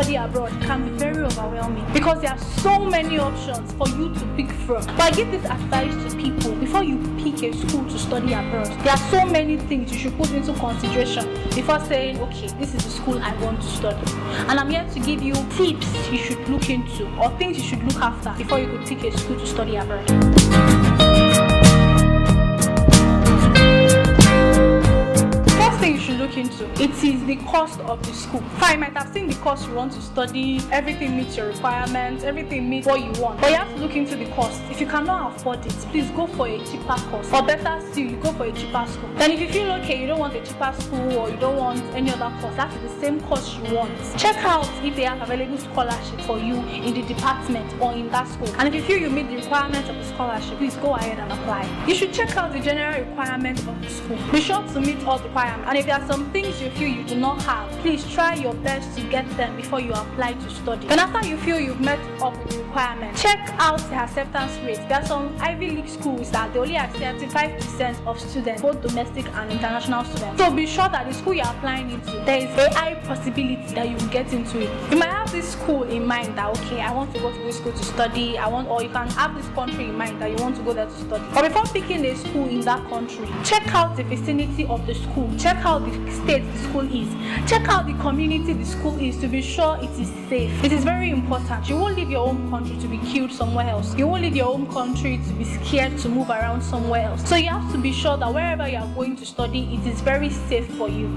study abroad can be very overwhelming because there are so many options for you to pick from. But I give this advice to people: before you pick a school to study abroad, there are so many things you should put into consideration before saying, okay, this is the school I want to study. And I'm here to give you tips you should look into or things you should look after before you could pick a school to study abroad. Thing you should look into, it is the cost of the school. Fine, you might have seen the course you want to study, everything meets your requirements, everything meets what you want, but you have to look into the cost. If you cannot afford it, please go for a cheaper course, or better still, you go for a cheaper school. Then if you feel okay, you don't want a cheaper school or you don't want any other course, that's the same course you want, check out if they have available scholarship for you in the department or in that school. And if you feel you meet the requirements of the scholarship, please go ahead and apply. You should check out the general requirements of the school. Be sure to meet all the requirements. And if there are some things you feel you do not have, please try your best to get them before you apply to study. Then after you feel you've met up with the requirements, check out the acceptance rate. There are some Ivy League schools that they only accept 5% of students, both domestic and international students. So be sure that the school you're applying into, there is a high possibility that you will get into it. You might have this school in mind that, okay, I want to go to this school to study, or you can have this country in mind that you want to go there to study. But before picking a school in that country, check out the vicinity of the school, check out the state the school is, check out the community the school is to be sure it is safe. It is very important. You won't leave your home country to be killed somewhere else. You won't leave your home country to be scared to move around somewhere else. So you have to be sure that wherever you are going to study, it is very safe for you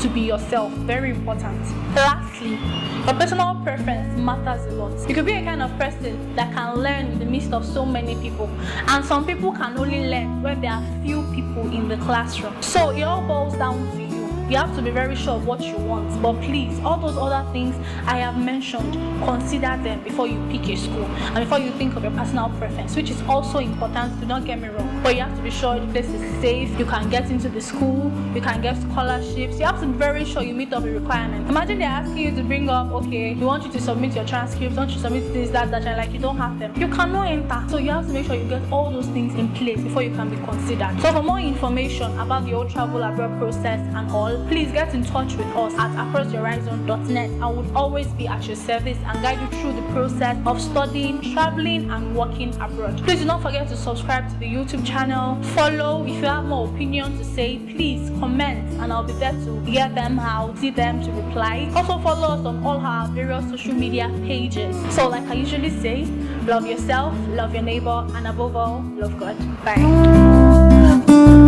to be yourself. Very important. Lastly, your personal preference matters a lot. You could be a kind of person that can learn in the midst of so many people, and some people can only learn when there are few people in the classroom. So it all boils down to you. You have to be very sure of what you want. But please, all those other things I have mentioned, consider them before you pick a school and before you think of your personal preference, which is also important. Do not get me wrong. But you have to be sure the place is safe. You can get into the school. You can get scholarships. You have to be very sure you meet up the requirements. Imagine they're asking you to bring up, okay, we want you to submit your transcripts, want you to submit this, that, and like you don't have them. You cannot enter. So you have to make sure you get all those things in place before you can be considered. So for more information about the whole travel abroad process and all, please get in touch with us at acrossyourhorizon.net. I would always be at your service and guide you through the process of studying, traveling, and working abroad. Please do not forget to subscribe to the YouTube channel. Follow. If you have more opinions to say, please comment and I'll be there to hear them out, see them, to reply. Also follow us on all our various social media pages. So like I usually say, love yourself, love your neighbor, and above all, love God. Bye.